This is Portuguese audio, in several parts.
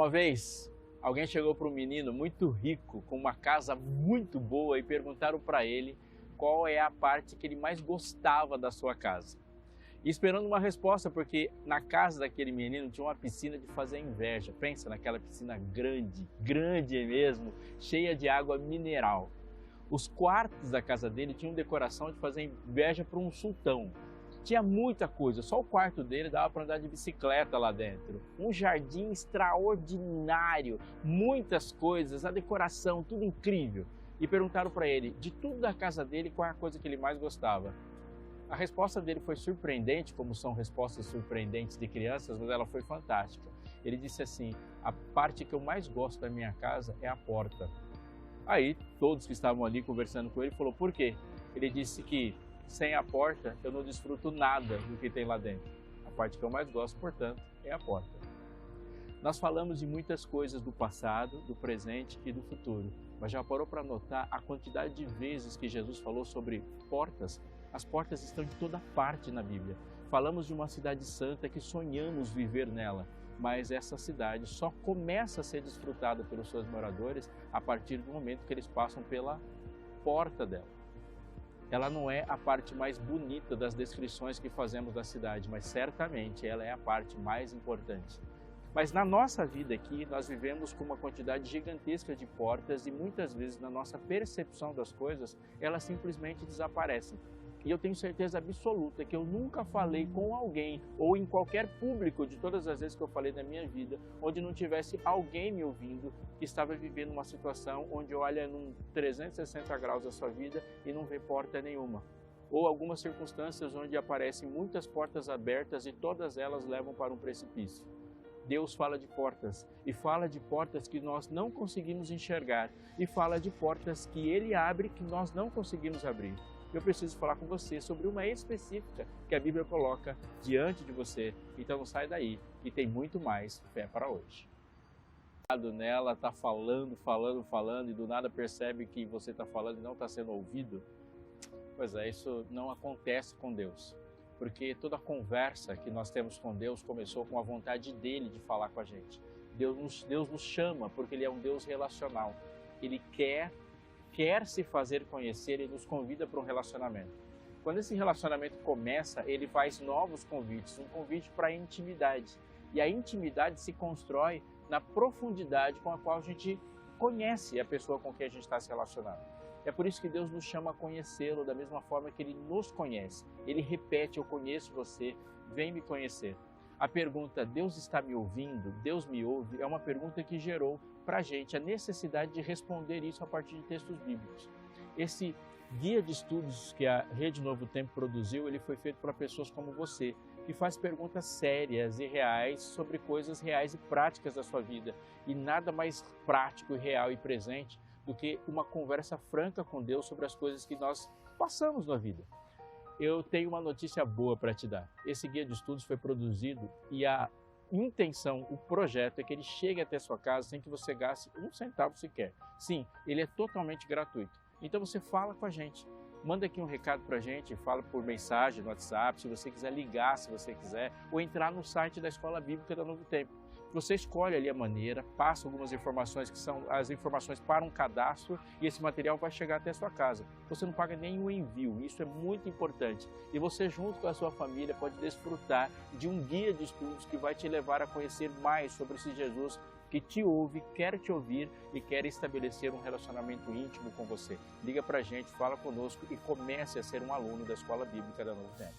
Uma vez, alguém chegou para um menino muito rico, com uma casa muito boa, e perguntaram para ele qual é a parte que ele mais gostava da sua casa. E esperando uma resposta, porque na casa daquele menino tinha uma piscina de fazer inveja. Pensa naquela piscina grande, grande mesmo, cheia de água mineral. Os quartos da casa dele tinham decoração de fazer inveja para um sultão. Tinha muita coisa, só o quarto dele dava para andar de bicicleta lá dentro. Um jardim extraordinário, muitas coisas, a decoração, tudo incrível. E perguntaram para ele, de tudo da casa dele, qual é a coisa que ele mais gostava? A resposta dele foi surpreendente, como são respostas surpreendentes de crianças, mas ela foi fantástica. Ele disse assim, a parte que eu mais gosto da minha casa é a porta. Aí, todos que estavam ali conversando com ele, falou, por quê? Ele disse que sem a porta eu não desfruto nada do que tem lá dentro. A parte que eu mais gosto, portanto, é a porta. Nós falamos de muitas coisas do passado, do presente e do futuro, mas já parou para notar a quantidade de vezes que Jesus falou sobre portas? As portas estão em toda parte na Bíblia. Falamos de uma cidade santa que sonhamos viver nela, mas essa cidade só começa a ser desfrutada pelos seus moradores a partir do momento que eles passam pela porta dela. Ela não é a parte mais bonita das descrições que fazemos da cidade, mas certamente ela é a parte mais importante. Mas na nossa vida aqui, nós vivemos com uma quantidade gigantesca de portas e muitas vezes na nossa percepção das coisas, elas simplesmente desaparecem. E eu tenho certeza absoluta que eu nunca falei com alguém, ou em qualquer público de todas as vezes que eu falei na minha vida, onde não tivesse alguém me ouvindo que estava vivendo uma situação onde olha num 360 graus da sua vida e não vê porta nenhuma. Ou algumas circunstâncias onde aparecem muitas portas abertas e todas elas levam para um precipício. Deus fala de portas, e fala de portas que nós não conseguimos enxergar, e fala de portas que Ele abre que nós não conseguimos abrir. Eu preciso falar com você sobre uma específica que a Bíblia coloca diante de você. Então não sai daí, e tem muito mais fé para hoje. Nela está falando, e do nada percebe que você está falando e não está sendo ouvido. Pois é, isso não acontece com Deus. Porque toda conversa que nós temos com Deus começou com a vontade dEle de falar com a gente. Deus nos chama porque Ele é um Deus relacional. Ele quer se fazer conhecer e nos convida para um relacionamento. Quando esse relacionamento começa, Ele faz novos convites, um convite para a intimidade. E a intimidade se constrói na profundidade com a qual a gente conhece a pessoa com quem a gente está se relacionando. É por isso que Deus nos chama a conhecê-lo da mesma forma que Ele nos conhece. Ele repete, eu conheço você, vem me conhecer. A pergunta, Deus está me ouvindo? Deus me ouve? É uma pergunta que gerou para a gente a necessidade de responder isso a partir de textos bíblicos. Esse guia de estudos que a Rede Novo Tempo produziu, ele foi feito para pessoas como você, que faz perguntas sérias e reais sobre coisas reais e práticas da sua vida. E nada mais prático, real e presente do que uma conversa franca com Deus sobre as coisas que nós passamos na vida. Eu tenho uma notícia boa para te dar. Esse guia de estudos foi produzido e a intenção, o projeto é que ele chegue até sua casa sem que você gaste um centavo sequer. Sim, ele é totalmente gratuito. Então você fala com a gente. Manda aqui um recado para a gente, fala por mensagem no WhatsApp, se você quiser ligar, se você quiser, ou entrar no site da Escola Bíblica da Novo Tempo. Você escolhe ali a maneira, passa algumas informações que são as informações para um cadastro e esse material vai chegar até a sua casa. Você não paga nem o envio, isso é muito importante. E você junto com a sua família pode desfrutar de um guia de estudos que vai te levar a conhecer mais sobre esse Jesus que te ouve, quer te ouvir e quer estabelecer um relacionamento íntimo com você. Liga pra gente, fala conosco e comece a ser um aluno da Escola Bíblica da Novo Tempo.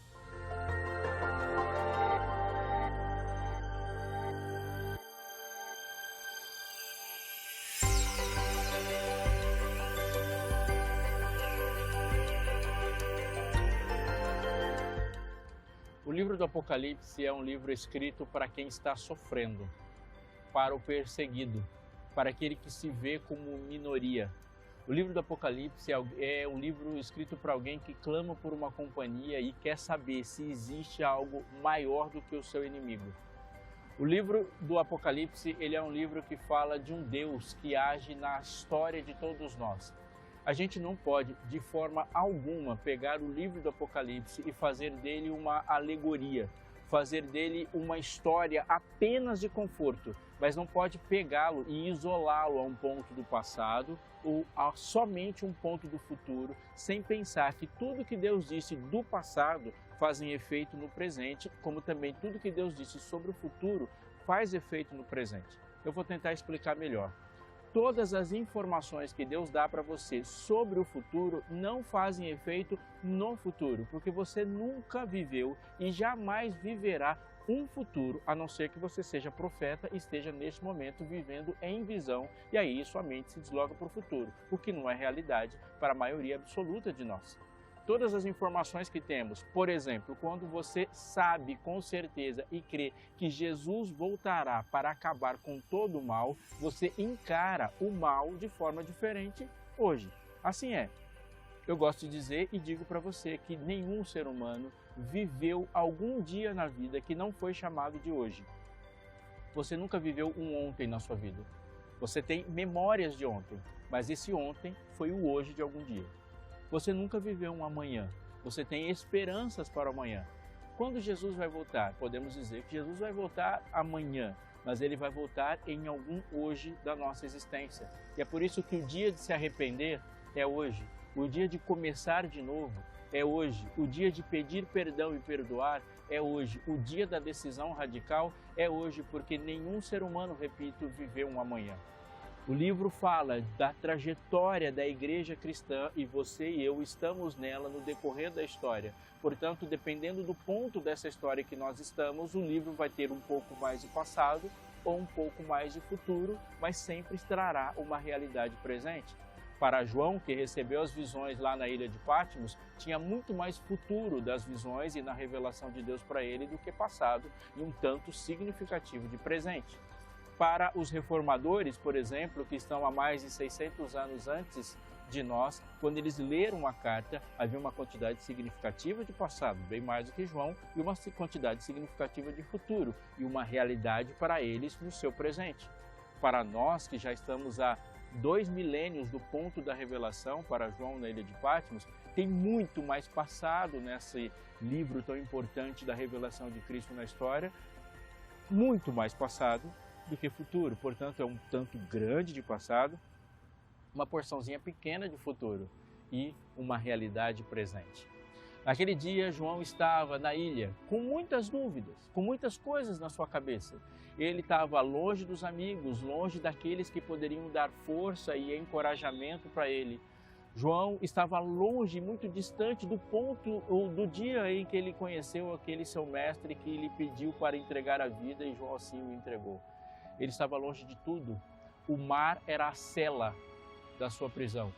O livro do Apocalipse é um livro escrito para quem está sofrendo, para o perseguido, para aquele que se vê como minoria. O livro do Apocalipse é um livro escrito para alguém que clama por uma companhia e quer saber se existe algo maior do que o seu inimigo. O livro do Apocalipse, ele é um livro que fala de um Deus que age na história de todos nós. A gente não pode, de forma alguma, pegar o livro do Apocalipse e fazer dele uma alegoria, fazer dele uma história apenas de conforto, mas não pode pegá-lo e isolá-lo a um ponto do passado ou a somente um ponto do futuro, sem pensar que tudo que Deus disse do passado fazem efeito no presente, como também tudo que Deus disse sobre o futuro faz efeito no presente. Eu vou tentar explicar melhor. Todas as informações que Deus dá para você sobre o futuro não fazem efeito no futuro, porque você nunca viveu e jamais viverá um futuro, a não ser que você seja profeta e esteja neste momento vivendo em visão, e aí sua mente se desloca para o futuro, o que não é realidade para a maioria absoluta de nós. Todas as informações que temos, por exemplo, quando você sabe com certeza e crê que Jesus voltará para acabar com todo o mal, você encara o mal de forma diferente hoje. Assim é. Eu gosto de dizer e digo para você que nenhum ser humano viveu algum dia na vida que não foi chamado de hoje. Você nunca viveu um ontem na sua vida. Você tem memórias de ontem, mas esse ontem foi o hoje de algum dia. Você nunca viveu um amanhã, você tem esperanças para o amanhã. Quando Jesus vai voltar? Podemos dizer que Jesus vai voltar amanhã, mas ele vai voltar em algum hoje da nossa existência. E é por isso que o dia de se arrepender é hoje, o dia de começar de novo é hoje, o dia de pedir perdão e perdoar é hoje, o dia da decisão radical é hoje, porque nenhum ser humano, repito, viveu um amanhã. O livro fala da trajetória da igreja cristã e você e eu estamos nela no decorrer da história. Portanto, dependendo do ponto dessa história que nós estamos, o livro vai ter um pouco mais de passado ou um pouco mais de futuro, mas sempre trará uma realidade presente. Para João, que recebeu as visões lá na ilha de Patmos, tinha muito mais futuro das visões e na revelação de Deus para ele do que passado e um tanto significativo de presente. Para os reformadores, por exemplo, que estão há mais de 600 anos antes de nós, quando eles leram a carta, havia uma quantidade significativa de passado, bem mais do que João, e uma quantidade significativa de futuro, e uma realidade para eles no seu presente. Para nós, que já estamos há 2 milênios do ponto da revelação, para João na ilha de Patmos, tem muito mais passado nesse livro tão importante da revelação de Cristo na história, muito mais passado do que futuro, portanto é um tanto grande de passado, uma porçãozinha pequena de futuro e uma realidade presente. Naquele dia, João estava na ilha com muitas dúvidas, com muitas coisas na sua cabeça. Ele estava longe dos amigos, longe daqueles que poderiam dar força e encorajamento para ele. João estava longe, muito distante do ponto ou do dia em que ele conheceu aquele seu mestre que lhe pediu para entregar a vida e João assim o entregou. Ele estava longe de tudo. O mar era a cela da sua prisão.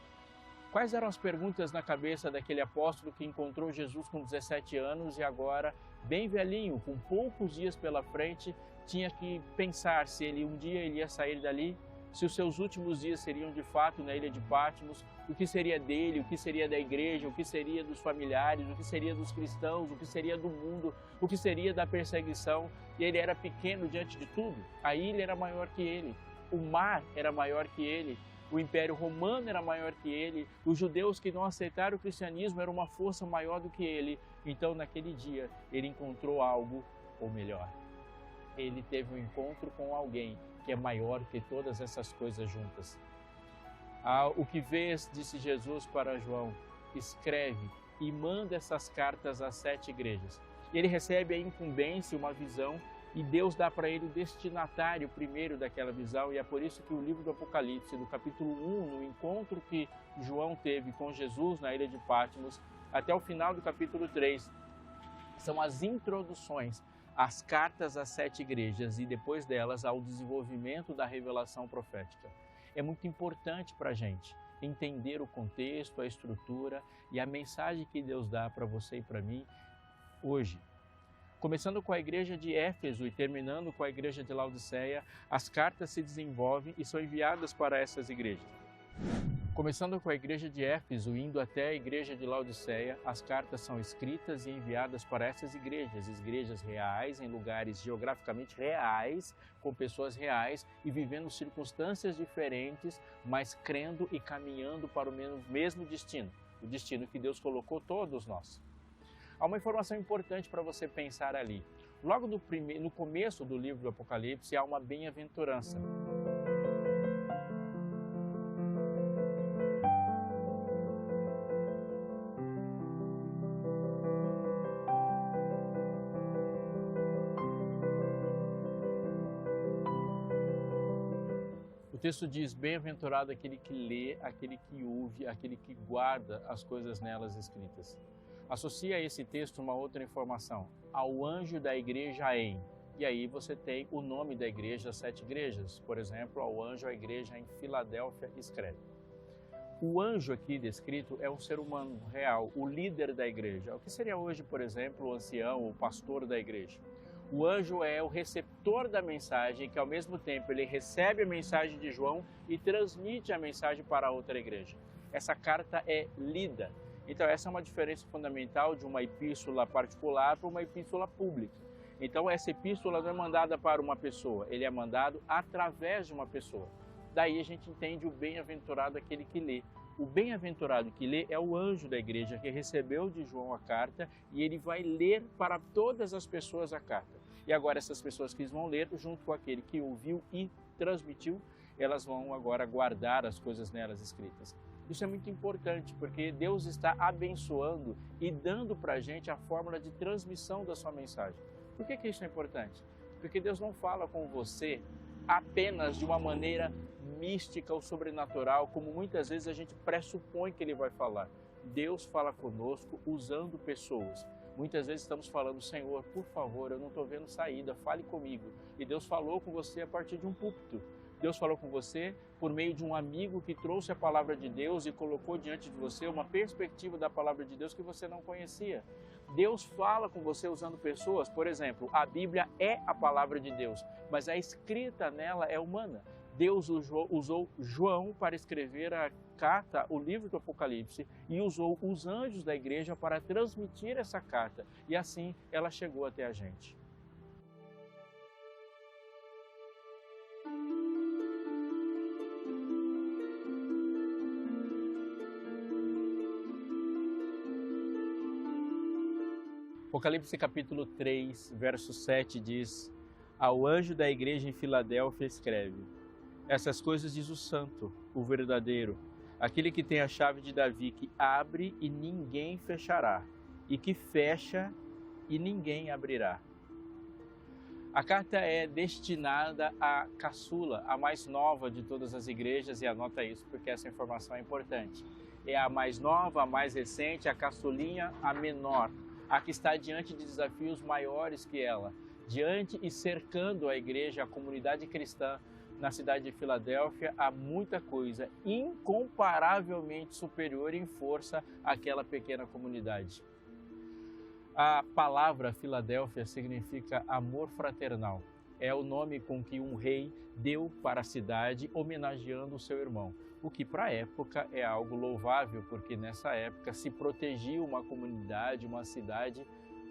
Quais eram as perguntas na cabeça daquele apóstolo que encontrou Jesus com 17 anos e agora, bem velhinho, com poucos dias pela frente, tinha que pensar se um dia ele ia sair dali, se os seus últimos dias seriam de fato na ilha de Patmos, o que seria dele, o que seria da igreja, o que seria dos familiares, o que seria dos cristãos, o que seria do mundo, o que seria da perseguição. E ele era pequeno diante de tudo. A ilha era maior que ele, o mar era maior que ele, o Império Romano era maior que ele, os judeus que não aceitaram o cristianismo eram uma força maior do que ele. Então, naquele dia, ele encontrou algo, ou melhor, ele teve um encontro com alguém que é maior que todas essas coisas juntas. O que vês, disse Jesus para João, escreve e manda essas cartas às 7 igrejas. Ele recebe a incumbência, uma visão, e Deus dá para ele o destinatário primeiro daquela visão, e é por isso que o livro do Apocalipse, no capítulo 1, no encontro que João teve com Jesus na ilha de Patmos, até o final do capítulo 3, são as introduções às cartas às 7 igrejas e depois delas ao desenvolvimento da revelação profética. É muito importante para a gente entender o contexto, a estrutura e a mensagem que Deus dá para você e para mim hoje. Começando com a igreja de Éfeso e terminando com a igreja de Laodiceia, as cartas se desenvolvem e são enviadas para essas igrejas. Começando com a igreja de Éfeso, indo até a igreja de Laodiceia, as cartas são escritas e enviadas para essas igrejas reais, em lugares geograficamente reais, com pessoas reais e vivendo circunstâncias diferentes, mas crendo e caminhando para o mesmo destino, o destino que Deus colocou todos nós. Há uma informação importante para você pensar ali. Logo no começo do livro do Apocalipse há uma bem-aventurança. O texto diz, bem-aventurado aquele que lê, aquele que ouve, aquele que guarda as coisas nelas escritas. Associa a esse texto uma outra informação, ao anjo da igreja em. E aí você tem o nome da igreja, as 7 igrejas. Por exemplo, ao anjo, a igreja em Filadélfia escreve. O anjo aqui descrito é um ser humano real, o líder da igreja. O que seria hoje, por exemplo, o ancião, o pastor da igreja? O anjo é o receptor da mensagem, que ao mesmo tempo ele recebe a mensagem de João e transmite a mensagem para a outra igreja. Essa carta é lida. Então essa é uma diferença fundamental de uma epístola particular para uma epístola pública. Então essa epístola não é mandada para uma pessoa, ele é mandado através de uma pessoa. Daí a gente entende o bem-aventurado aquele que lê. O bem-aventurado que lê é o anjo da igreja que recebeu de João a carta e ele vai ler para todas as pessoas a carta. E agora essas pessoas que vão ler, junto com aquele que ouviu e transmitiu, elas vão agora guardar as coisas nelas escritas. Isso é muito importante porque Deus está abençoando e dando para a gente a fórmula de transmissão da sua mensagem. Por que isso é importante? Porque Deus não fala com você apenas de uma maneira mística ou sobrenatural, como muitas vezes a gente pressupõe que Ele vai falar. Deus fala conosco usando pessoas. Muitas vezes estamos falando, Senhor, por favor, eu não estou vendo saída, fale comigo. E Deus falou com você a partir de um púlpito. Deus falou com você por meio de um amigo que trouxe a palavra de Deus e colocou diante de você uma perspectiva da palavra de Deus que você não conhecia. Deus fala com você usando pessoas, por exemplo, a Bíblia é a palavra de Deus, mas a escrita nela é humana. Deus usou João para escrever a carta, o livro do Apocalipse, e usou os anjos da igreja para transmitir essa carta. E assim ela chegou até a gente. Apocalipse capítulo 3, verso 7 diz, ao anjo da igreja em Filadélfia escreve, essas coisas diz o santo, o verdadeiro, aquele que tem a chave de Davi, que abre e ninguém fechará, e que fecha e ninguém abrirá. A carta é destinada à caçula, a mais nova de todas as igrejas, e anota isso porque essa informação é importante. É a mais nova, a mais recente, a caçulinha, a menor, a que está diante de desafios maiores que ela, diante e cercando a igreja, a comunidade cristã na cidade de Filadélfia, há muita coisa incomparavelmente superior em força àquela pequena comunidade. A palavra Filadélfia significa amor fraternal. É o nome com que um rei deu para a cidade, homenageando o seu irmão. O que para a época é algo louvável, porque nessa época se protegia uma comunidade, uma cidade,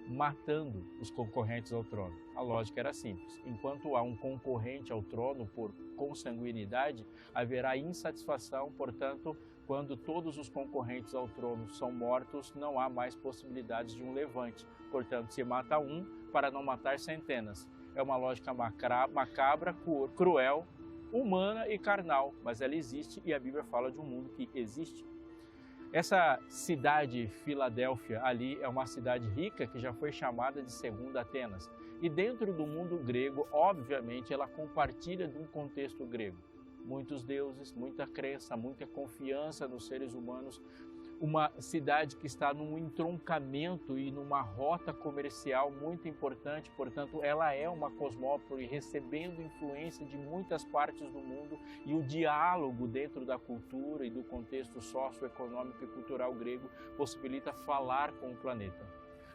matando os concorrentes ao trono. A lógica era simples. Enquanto há um concorrente ao trono por consanguinidade, haverá insatisfação, portanto, quando todos os concorrentes ao trono são mortos, não há mais possibilidades de um levante. Portanto, se mata um para não matar centenas. É uma lógica macabra, cruel, humana e carnal, mas ela existe e a Bíblia fala de um mundo que existe. Essa cidade, Filadélfia, ali é uma cidade rica que já foi chamada de Segunda Atenas. E dentro do mundo grego, obviamente, ela compartilha de um contexto grego. Muitos deuses, muita crença, muita confiança nos seres humanos. Uma cidade que está num entroncamento e numa rota comercial muito importante, portanto, ela é uma cosmópole recebendo influência de muitas partes do mundo e o diálogo dentro da cultura e do contexto socioeconômico e cultural grego possibilita falar com o planeta.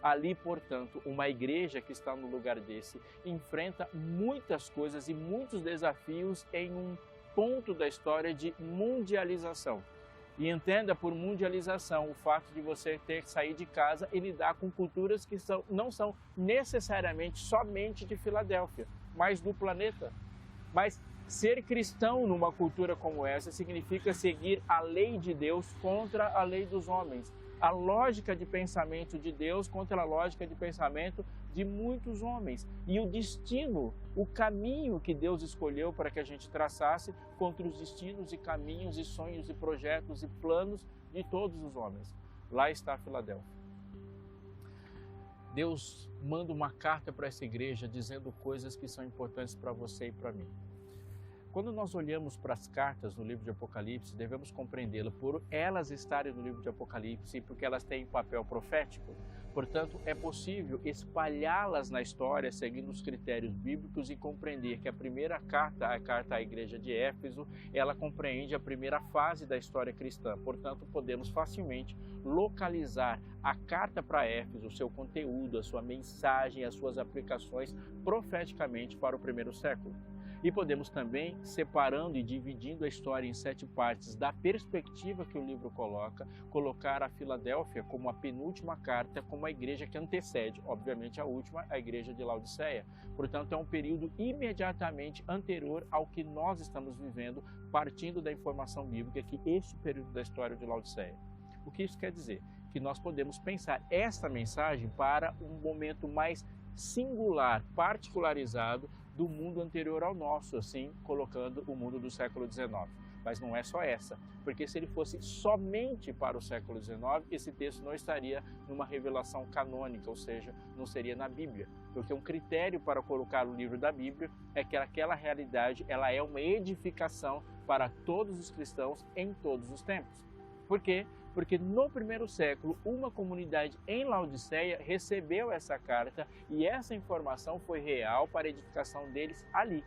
Ali, portanto, uma igreja que está no lugar desse enfrenta muitas coisas e muitos desafios em um ponto da história de mundialização. E entenda por mundialização o fato de você ter que sair de casa e lidar com culturas que não são necessariamente somente de Filadélfia, mas do planeta. Mas ser cristão numa cultura como essa significa seguir a lei de Deus contra a lei dos homens. a lógica de pensamento de Deus contra a lógica de pensamento de muitos homens. E o destino, o caminho que Deus escolheu para que a gente traçasse contra os destinos e caminhos e sonhos e projetos e planos de todos os homens. Lá está Filadélfia. Deus manda uma carta para essa igreja dizendo coisas que são importantes para você e para mim. Quando nós olhamos para as cartas no livro de Apocalipse, devemos compreendê-las por elas estarem no livro de Apocalipse e porque elas têm papel profético. Portanto, é possível espalhá-las na história seguindo os critérios bíblicos e compreender que a primeira carta, a carta à igreja de Éfeso, ela compreende a primeira fase da história cristã. Portanto, podemos facilmente localizar a carta para Éfeso, o seu conteúdo, a sua mensagem, as suas aplicações profeticamente para o primeiro século. E podemos também, separando e dividindo a história em 7 partes, da perspectiva que o livro coloca, colocar a Filadélfia como a penúltima carta, como a igreja que antecede, obviamente a última, a igreja de Laodiceia. Portanto, é um período imediatamente anterior ao que nós estamos vivendo, partindo da informação bíblica que este período da história de Laodiceia. O que isso quer dizer? Que nós podemos pensar esta mensagem para um momento mais singular, particularizado do mundo anterior ao nosso, assim colocando o mundo do século XIX. Mas não é só essa, porque se ele fosse somente para o século XIX, esse texto não estaria numa revelação canônica, ou seja, não seria na Bíblia. Porque um critério para colocar o livro da Bíblia é que aquela realidade ela é uma edificação para todos os cristãos em todos os tempos. Por quê? Porque no primeiro século, uma comunidade em Laodiceia recebeu essa carta e essa informação foi real para a edificação deles ali.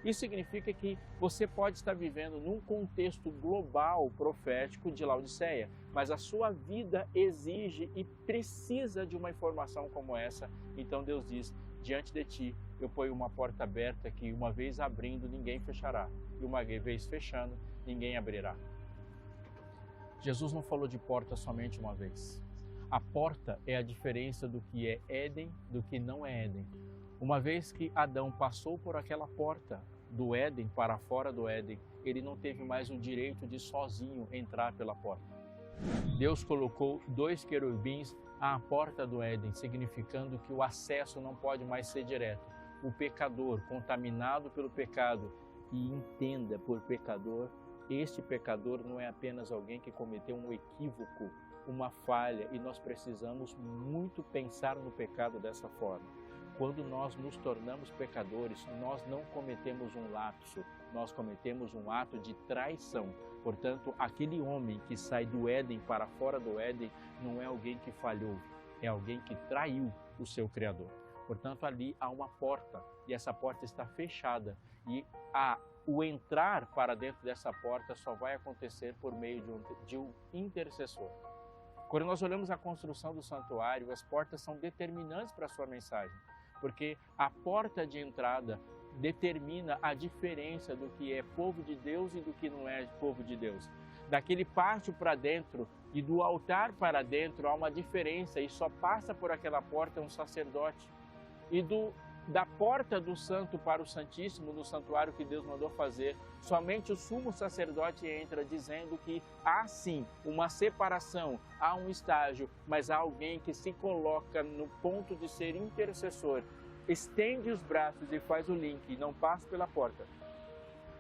Isso significa que você pode estar vivendo num contexto global profético de Laodiceia, mas a sua vida exige e precisa de uma informação como essa. Então Deus diz, diante de ti eu ponho uma porta aberta que uma vez abrindo ninguém fechará e uma vez fechando ninguém abrirá. Jesus não falou de porta somente uma vez. A porta é a diferença do que é Éden do que não é Éden. Uma vez que Adão passou por aquela porta do Éden para fora do Éden, ele não teve mais o direito de sozinho entrar pela porta. Deus colocou 2 querubins à porta do Éden, significando que o acesso não pode mais ser direto. O pecador, contaminado pelo pecado, e entenda por pecador, este pecador não é apenas alguém que cometeu um equívoco, uma falha, e nós precisamos muito pensar no pecado dessa forma. Quando nós nos tornamos pecadores, nós não cometemos um lapso, nós cometemos um ato de traição. Portanto, aquele homem que sai do Éden para fora do Éden não é alguém que falhou, é alguém que traiu o seu Criador. Portanto, ali há uma porta e essa porta está fechada e o entrar para dentro dessa porta só vai acontecer por meio de um intercessor. Quando nós olhamos a construção do santuário, as portas são determinantes para a sua mensagem, porque a porta de entrada determina a diferença do que é povo de Deus e do que não é povo de Deus. Daquele pátio para dentro e do altar para dentro há uma diferença e só passa por aquela porta um sacerdote. E da porta do santo para o santíssimo, no santuário que Deus mandou fazer, somente o sumo sacerdote entra dizendo que há sim uma separação, há um estágio, mas há alguém que se coloca no ponto de ser intercessor, estende os braços e faz o link, e não passa pela porta,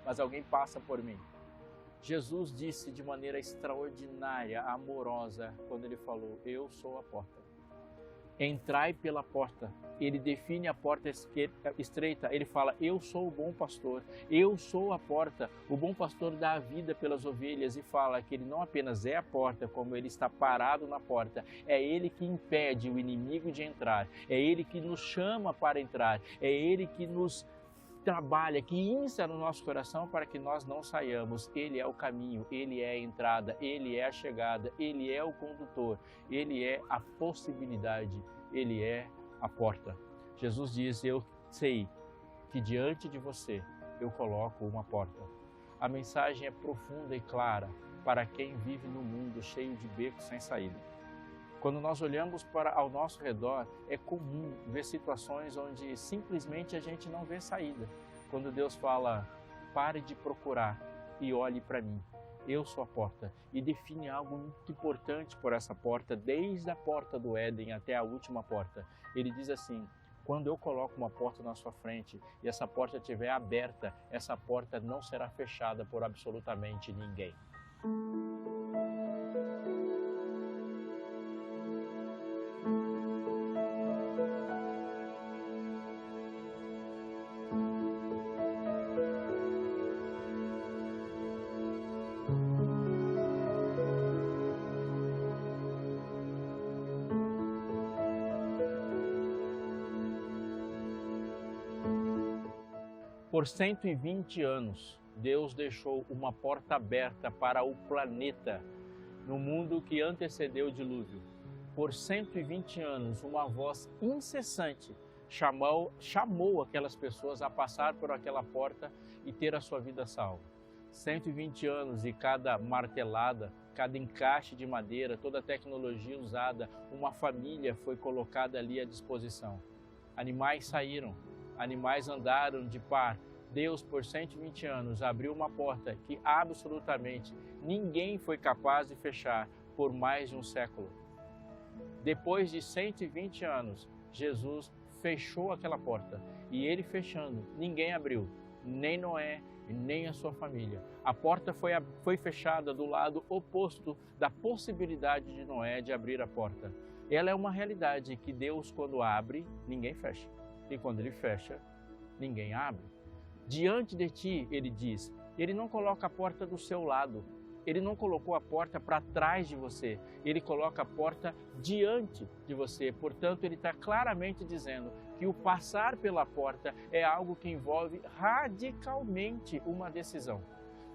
mas alguém passa por mim. Jesus disse de maneira extraordinária, amorosa, quando ele falou, eu sou a porta. Entrai pela porta. Ele define a porta estreita, ele fala, eu sou o bom pastor, eu sou a porta. O bom pastor dá a vida pelas ovelhas e fala que ele não apenas é a porta, como ele está parado na porta, é ele que impede o inimigo de entrar, é ele que nos chama para entrar, é ele que nos trabalha, que insta no nosso coração para que nós não saiamos. Ele é o caminho, ele é a entrada, ele é a chegada, ele é o condutor, ele é a possibilidade, ele é a porta. Jesus diz, eu sei que diante de você eu coloco uma porta. A mensagem é profunda e clara para quem vive no mundo cheio de becos sem saída. Quando nós olhamos ao nosso redor, é comum ver situações onde simplesmente a gente não vê saída. Quando Deus fala, pare de procurar e olhe para mim. eu sou a porta, e define algo muito importante por essa porta, desde a porta do Éden até a última porta. Ele diz assim: quando eu coloco uma porta na sua frente e essa porta estiver aberta, essa porta não será fechada por absolutamente ninguém. Por 120 anos, Deus deixou uma porta aberta para o planeta no mundo que antecedeu o dilúvio. Por 120 anos, uma voz incessante chamou aquelas pessoas a passar por aquela porta e ter a sua vida salva. 120 anos e cada martelada, cada encaixe de madeira, toda a tecnologia usada, uma família foi colocada ali à disposição. Animais saíram, animais andaram de par. Deus, por 120 anos, abriu uma porta que absolutamente ninguém foi capaz de fechar por mais de um século. Depois de 120 anos, Jesus fechou aquela porta. E ele fechando, ninguém abriu, nem Noé, nem a sua família. A porta foi fechada do lado oposto da possibilidade de Noé de abrir a porta. Ela é uma realidade que Deus, quando abre, ninguém fecha. E quando ele fecha, ninguém abre. Diante de ti, ele diz, ele não coloca a porta do seu lado, ele não colocou a porta para trás de você, ele coloca a porta diante de você. Portanto, ele está claramente dizendo que o passar pela porta é algo que envolve radicalmente uma decisão.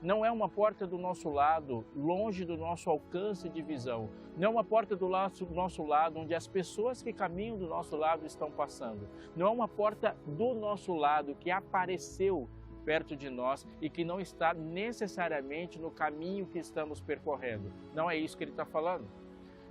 Não é uma porta do nosso lado, longe do nosso alcance de visão. Não é uma porta do nosso lado, onde as pessoas que caminham do nosso lado estão passando. Não é uma porta do nosso lado que apareceu perto de nós e que não está necessariamente no caminho que estamos percorrendo. Não é isso que ele está falando.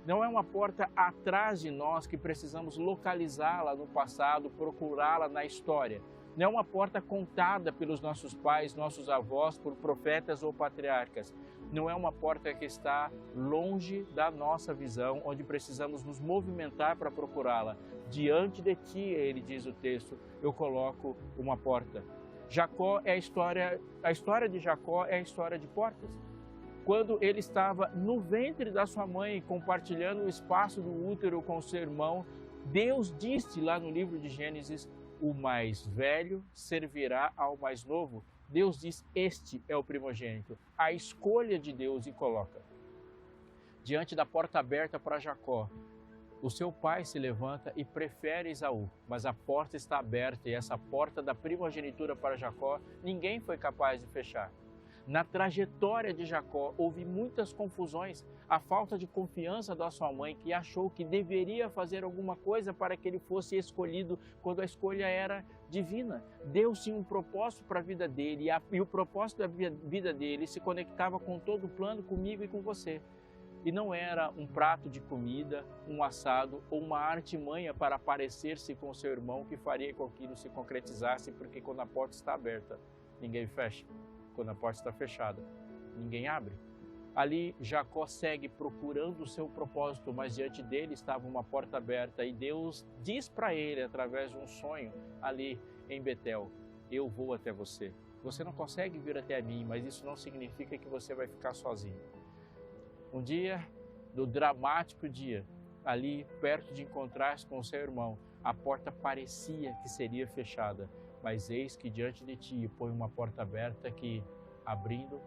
Não é uma porta atrás de nós que precisamos localizá-la no passado, procurá-la na história. Não é uma porta contada pelos nossos pais, nossos avós, por profetas ou patriarcas. Não é uma porta que está longe da nossa visão, onde precisamos nos movimentar para procurá-la. Diante de ti, ele diz o texto, eu coloco uma porta. Jacó é a história de Jacó é a história de portas. Quando ele estava no ventre da sua mãe, compartilhando o espaço do útero com seu irmão, Deus disse lá no livro de Gênesis, o mais velho servirá ao mais novo. Deus diz, este é o primogênito. A escolha de Deus e coloca. Diante da porta aberta para Jacó, o seu pai se levanta e prefere Esaú, mas a porta está aberta e essa porta da primogenitura para Jacó, ninguém foi capaz de fechar. Na trajetória de Jacó, houve muitas confusões, a falta de confiança da sua mãe, que achou que deveria fazer alguma coisa para que ele fosse escolhido, quando a escolha era divina. Deus tinha um propósito para a vida dele, e o propósito da vida dele se conectava com todo o plano, comigo e com você. E não era um prato de comida, um assado ou uma artimanha para parecer-se com seu irmão que faria com que aquilo se concretizasse, porque quando a porta está aberta, ninguém fecha. Quando a porta está fechada, ninguém abre. Ali Jacó segue procurando o seu propósito, mas diante dele estava uma porta aberta e Deus diz para ele, através de um sonho ali em Betel, eu vou até você. Você não consegue vir até mim, mas isso não significa que você vai ficar sozinho. Um dia, do dramático dia, ali perto de encontrar-se com o seu irmão, a porta parecia que seria fechada, mas eis que diante de ti põe uma porta aberta que, abrindo,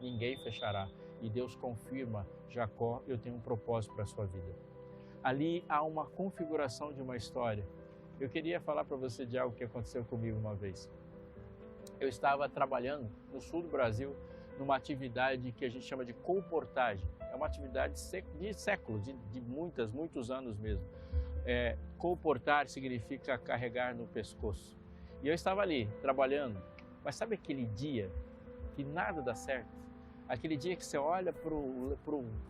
ninguém fechará. E Deus confirma, Jacó, eu tenho um propósito para a sua vida. Ali há uma configuração de uma história. Eu queria falar para você de algo que aconteceu comigo uma vez. Eu estava trabalhando no sul do Brasil, numa atividade que a gente chama de colportagem. É uma atividade de séculos, de muitos anos mesmo. Colportar significa carregar no pescoço. E eu estava ali, trabalhando, mas sabe aquele dia que nada dá certo? Aquele dia que você olha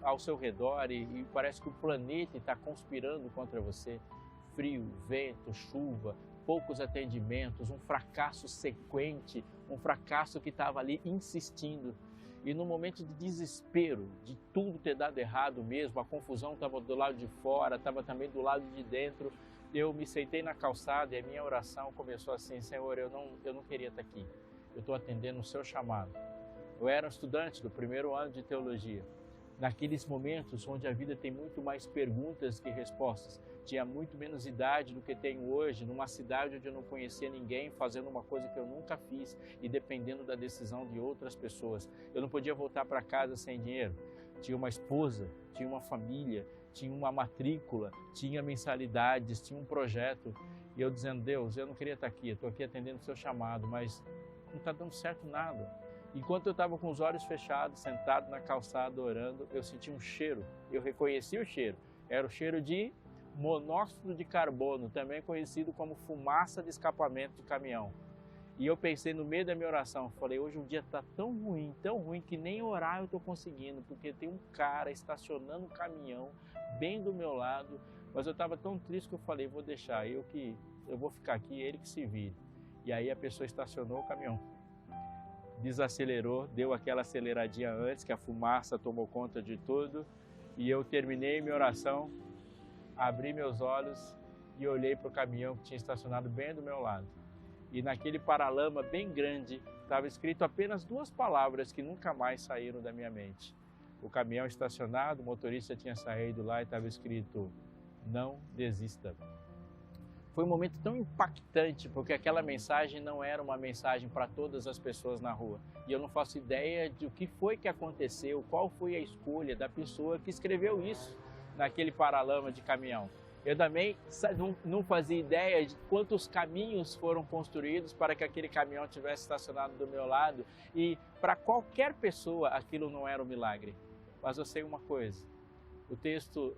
ao seu redor e parece que o planeta está conspirando contra você. Frio, vento, chuva, poucos atendimentos, um fracasso sequente, um fracasso que estava ali insistindo. E no momento de desespero, de tudo ter dado errado mesmo, a confusão estava do lado de fora, estava também do lado de dentro, eu me sentei na calçada e a minha oração começou assim: Senhor, eu não queria estar aqui, eu estou atendendo o seu chamado. Eu era um estudante do primeiro ano de teologia. Naqueles momentos onde a vida tem muito mais perguntas que respostas, tinha muito menos idade do que tenho hoje, numa cidade onde eu não conhecia ninguém, fazendo uma coisa que eu nunca fiz e dependendo da decisão de outras pessoas. Eu não podia voltar para casa sem dinheiro. Tinha uma esposa, tinha uma família, tinha uma matrícula, tinha mensalidades, tinha um projeto. E eu dizendo: Deus, eu não queria estar aqui, eu estou aqui atendendo o seu chamado, mas não está dando certo nada. Enquanto eu estava com os olhos fechados, sentado na calçada orando, eu senti um cheiro, eu reconheci o cheiro. Era o cheiro de monóxido de carbono, também conhecido como fumaça de escapamento de caminhão. E eu pensei no meio da minha oração, falei: hoje o dia está tão ruim, que nem orar eu estou conseguindo, porque tem um cara estacionando um caminhão bem do meu lado, mas eu estava tão triste que eu falei: vou deixar, eu vou ficar aqui, ele que se vire. E aí a pessoa estacionou o caminhão, desacelerou, deu aquela aceleradinha antes, que a fumaça tomou conta de tudo, e eu terminei minha oração, abri meus olhos e olhei para o caminhão que tinha estacionado bem do meu lado. E naquele paralama bem grande, estava escrito apenas 2 palavras que nunca mais saíram da minha mente. O caminhão estacionado, o motorista tinha saído lá e estava escrito: não desista. Foi um momento tão impactante, porque aquela mensagem não era uma mensagem para todas as pessoas na rua. E eu não faço ideia de o que foi que aconteceu, qual foi a escolha da pessoa que escreveu isso naquele paralama de caminhão. Eu também não fazia ideia de quantos caminhos foram construídos para que aquele caminhão tivesse estacionado do meu lado. E para qualquer pessoa aquilo não era um milagre. Mas eu sei uma coisa: o texto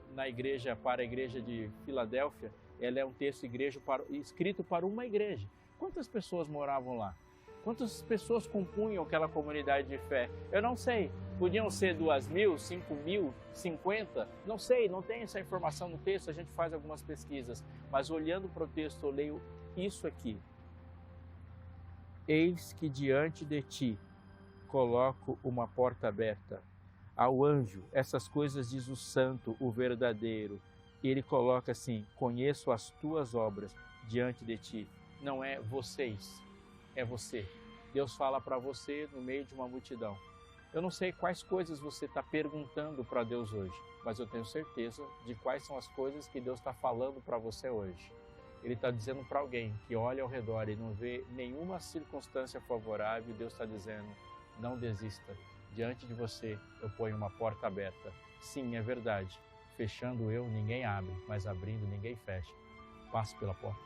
para a igreja de Filadélfia, ela é um texto escrito para uma igreja. Quantas pessoas moravam lá? Quantas pessoas compunham aquela comunidade de fé? Eu não sei. Podiam ser 2.000, 5.000, 50? Não sei, não tem essa informação no texto, a gente faz algumas pesquisas. Mas olhando para o texto, eu leio isso aqui: eis que diante de ti coloco uma porta aberta. Ao anjo, essas coisas diz o santo, o verdadeiro. Ele coloca assim: conheço as tuas obras diante de ti. Não é vocês, é você. Deus fala para você no meio de uma multidão. Eu não sei quais coisas você está perguntando para Deus hoje, mas eu tenho certeza de quais são as coisas que Deus está falando para você hoje. Ele está dizendo para alguém que olha ao redor e não vê nenhuma circunstância favorável, Deus está dizendo: não desista. Diante de você eu ponho uma porta aberta. Sim, é verdade. Fechando eu, ninguém abre, mas abrindo, ninguém fecha. Passe pela porta.